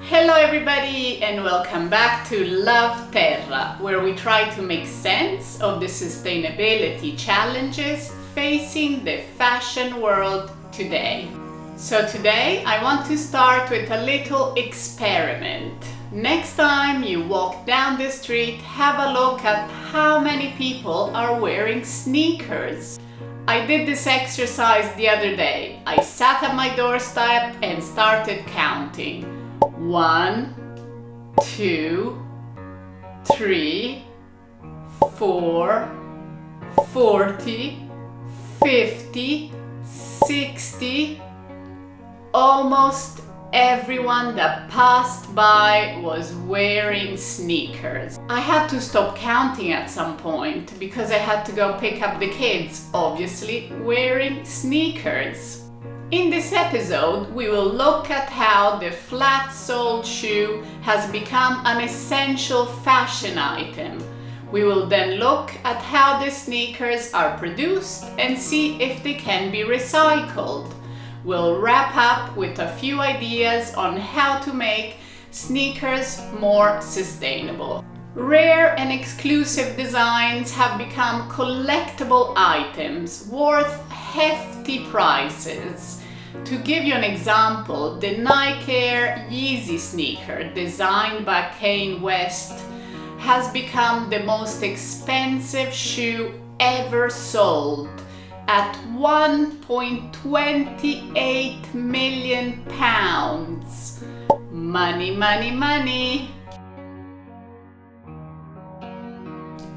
Hello everybody and welcome back to Love Terra, where we try to make sense of the sustainability challenges facing the fashion world today. So today I want to start with a little experiment. Next time you walk down the street, have a look at how many people are wearing sneakers. I did this exercise the other day. I sat at my doorstep and started counting. 1, 2, 3, 4, 40, 50, 60. Almost everyone that passed by was wearing sneakers. I had to stop counting at some point because I had to go pick up the kids, obviously wearing sneakers. In this episode, we will look at how the flat-soled shoe has become an essential fashion item. We will then look at how the sneakers are produced and see if they can be recycled. We'll wrap up with a few ideas on how to make sneakers more sustainable. Rare and exclusive designs have become collectible items worth hefty prices. To give you an example, the Nike Air Yeezy sneaker, designed by Kanye West, has become the most expensive shoe ever sold at £1.28 million. Money, money, money!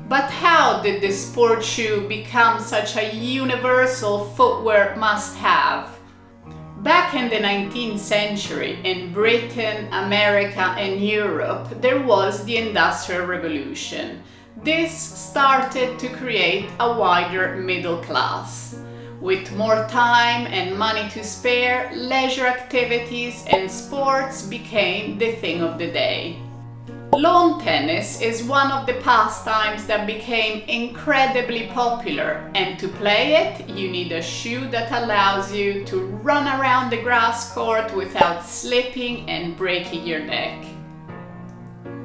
But how did the sport shoe become such a universal footwear must-have? Back in the 19th century, in Britain, America and Europe, there was the Industrial Revolution. This started to create a wider middle class. With more time and money to spare, leisure activities and sports became the thing of the day. Lawn tennis is one of the pastimes that became incredibly popular, and to play it, you need a shoe that allows you to run around the grass court without slipping and breaking your neck.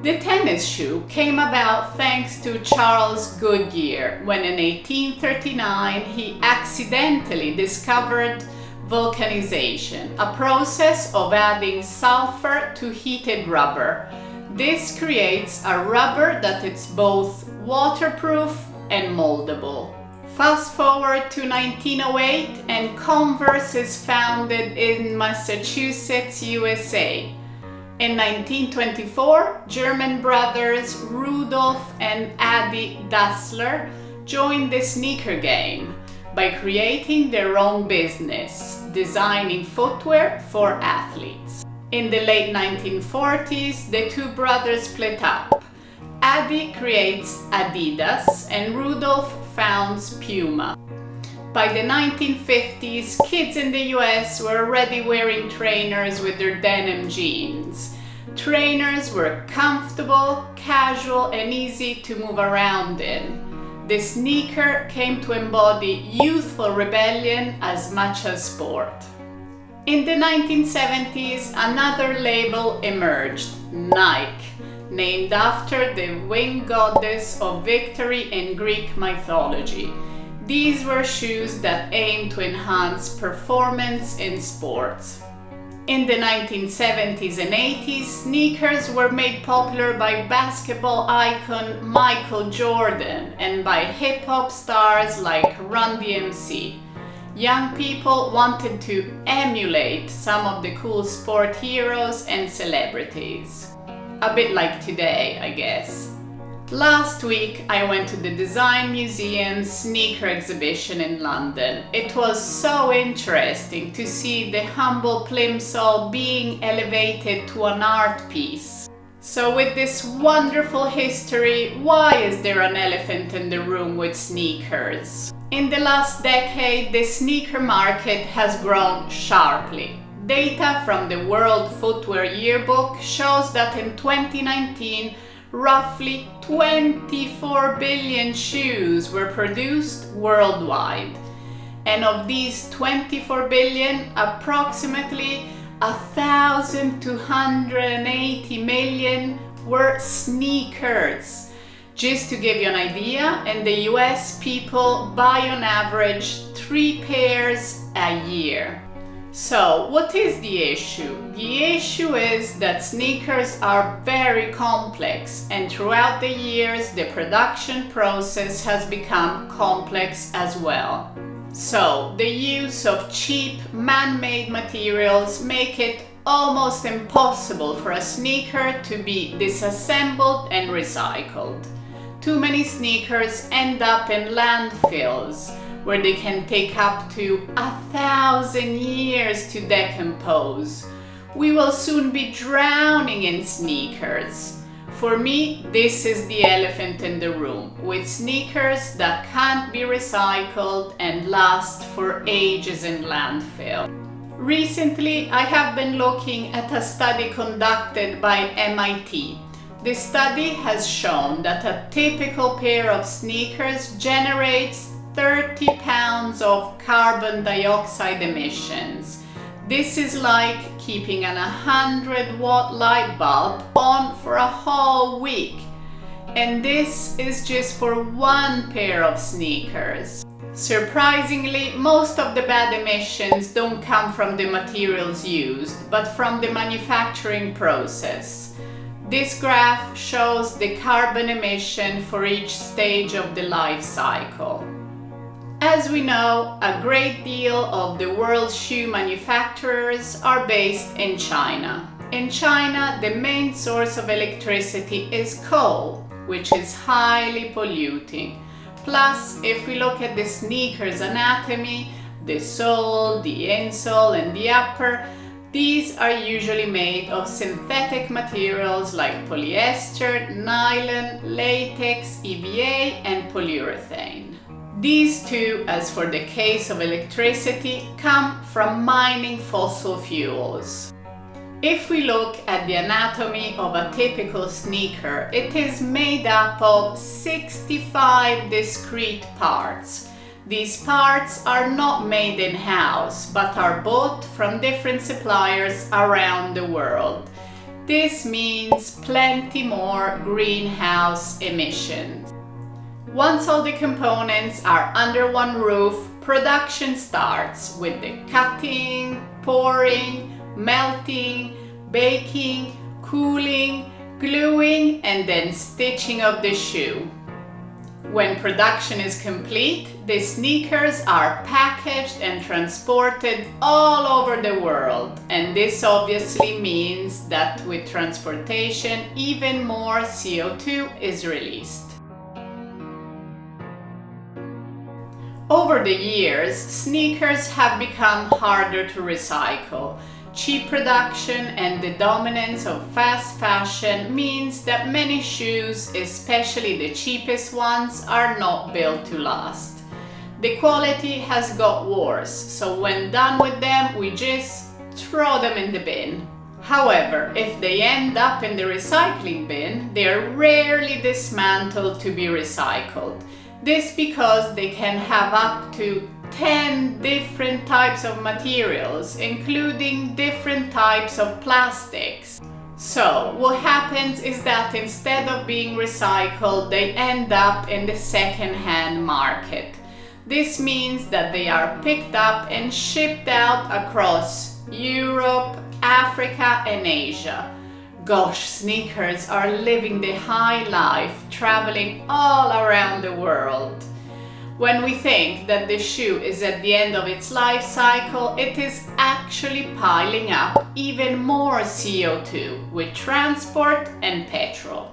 The tennis shoe came about thanks to Charles Goodyear, when in 1839 he accidentally discovered vulcanization, a process of adding sulfur to heated rubber. This creates a rubber that is both waterproof and moldable. Fast forward to 1908 and Converse is founded in Massachusetts, USA. In 1924, German brothers Rudolf and Adi Dassler joined the sneaker game by creating their own business, designing footwear for athletes. In the late 1940s, the two brothers split up. Adi creates Adidas and Rudolf founds Puma. By the 1950s, kids in the US were already wearing trainers with their denim jeans. Trainers were comfortable, casual, and easy to move around in. The sneaker came to embody youthful rebellion as much as sport. In the 1970s, another label emerged, Nike, named after the winged goddess of victory in Greek mythology. These were shoes that aimed to enhance performance in sports. In the 1970s and 80s, sneakers were made popular by basketball icon Michael Jordan and by hip-hop stars like Run DMC. Young people wanted to emulate some of the cool sport heroes and celebrities. A bit like today, I guess. Last week I went to the Design Museum's sneaker exhibition in London. It was so interesting to see the humble plimsoll being elevated to an art piece. So with this wonderful history, why is there an elephant in the room with sneakers? In the last decade, the sneaker market has grown sharply. Data from the World Footwear Yearbook shows that in 2019, roughly 24 billion shoes were produced worldwide. And of these 24 billion, approximately 1,280 million were sneakers. Just to give you an idea, in the US, people buy on average 3 pairs a year. So, what is the issue? The issue is that sneakers are very complex, and throughout the years, the production process has become complex as well. So, the use of cheap, man-made materials make it almost impossible for a sneaker to be disassembled and recycled. Too many sneakers end up in landfills, where they can take up to 1,000 years to decompose. We will soon be drowning in sneakers. For me, this is the elephant in the room, with sneakers that can't be recycled and last for ages in landfill. Recently, I have been looking at a study conducted by MIT. This study has shown that a typical pair of sneakers generates 30 pounds of carbon dioxide emissions. This is like keeping an 100-watt light bulb on for a whole week. And this is just for one pair of sneakers. Surprisingly, most of the bad emissions don't come from the materials used, but from the manufacturing process. This graph shows the carbon emission for each stage of the life cycle. As we know, a great deal of the world's shoe manufacturers are based in China. In China, the main source of electricity is coal, which is highly polluting. Plus, if we look at the sneaker's anatomy, the sole, the insole, and the upper, these are usually made of synthetic materials like polyester, nylon, latex, EVA, and polyurethane. These two, as for the case of electricity, come from mining fossil fuels. If we look at the anatomy of a typical sneaker, it is made up of 65 discrete parts. These parts are not made in-house, but are bought from different suppliers around the world. This means plenty more greenhouse emissions. Once all the components are under one roof, production starts with the cutting, pouring, melting, baking, cooling, gluing, and then stitching of the shoe. When production is complete, the sneakers are packaged and transported all over the world. And this obviously means that with transportation, even more CO2 is released. Over the years, sneakers have become harder to recycle. Cheap production and the dominance of fast fashion means that many shoes, especially the cheapest ones, are not built to last. The quality has got worse, so when done with them, we just throw them in the bin. However, if they end up in the recycling bin, they are rarely dismantled to be recycled. This because they can have up to 10 different types of materials, including different types of plastics. So, what happens is that instead of being recycled, they end up in the second-hand market. This means that they are picked up and shipped out across Europe, Africa, and Asia. Gosh, sneakers are living the high life, traveling all around the world. When we think that the shoe is at the end of its life cycle, it is actually piling up even more CO2 with transport and petrol.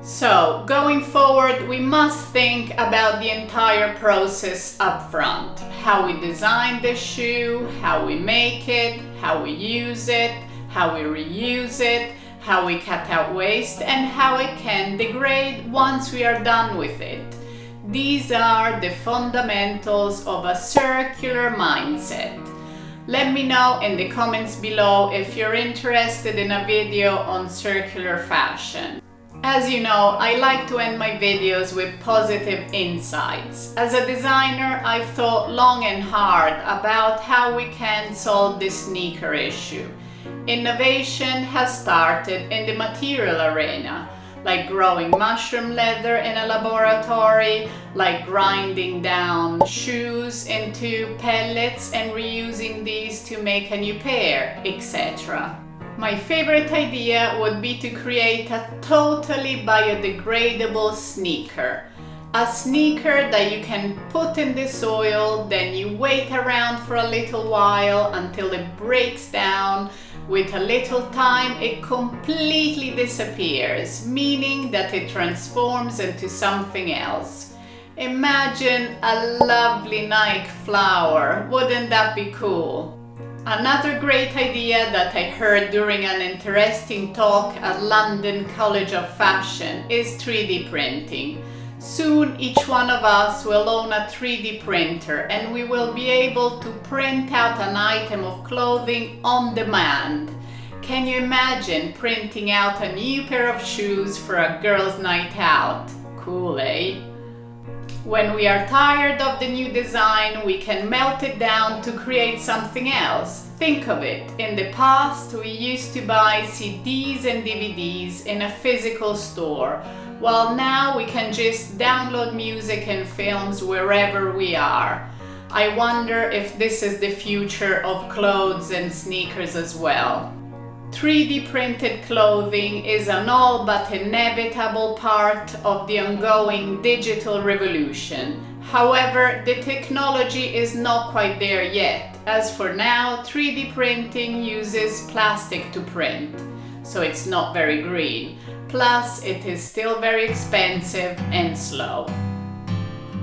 So, going forward, we must think about the entire process up front. How we design the shoe, how we make it, how we use it, how we reuse it, how we cut out waste, and how it can degrade once we are done with it. These are the fundamentals of a circular mindset. Let me know in the comments below if you're interested in a video on circular fashion. As you know, I like to end my videos with positive insights. As a designer, I've thought long and hard about how we can solve this sneaker issue. Innovation has started in the material arena, like growing mushroom leather in a laboratory, like grinding down shoes into pellets and reusing these to make a new pair, etc. My favorite idea would be to create a totally biodegradable sneaker. A sneaker that you can put in the soil, then you wait around for a little while until it breaks down. With a little time, it completely disappears, meaning that it transforms into something else. Imagine a lovely Nike flower. Wouldn't that be cool? Another great idea that I heard during an interesting talk at London College of Fashion is 3D printing. Soon each one of us will own a 3D printer and we will be able to print out an item of clothing on demand. Can you imagine printing out a new pair of shoes for a girl's night out? Cool, eh? When we are tired of the new design, we can melt it down to create something else. Think of it. In the past, we used to buy CDs and DVDs in a physical store, while now we can just download music and films wherever we are. I wonder if this is the future of clothes and sneakers as well. 3D printed clothing is an all but inevitable part of the ongoing digital revolution. However, the technology is not quite there yet, as for now 3D printing uses plastic to print, so it's not very green. Plus, it is still very expensive and slow.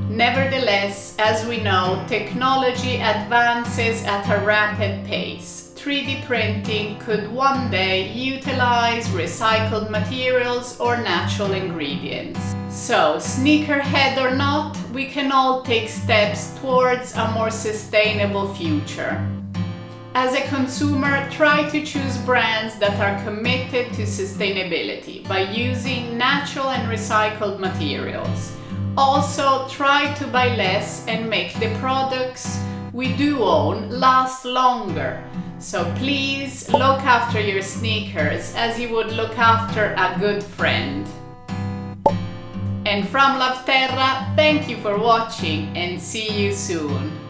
Nevertheless, as we know, technology advances at a rapid pace. 3D printing could one day utilize recycled materials or natural ingredients. So, sneakerhead or not, we can all take steps towards a more sustainable future. As a consumer, try to choose brands that are committed to sustainability by using natural and recycled materials. Also, try to buy less and make the products we do own last longer. So please look after your sneakers as you would look after a good friend. And from Love Terra, thank you for watching and see you soon.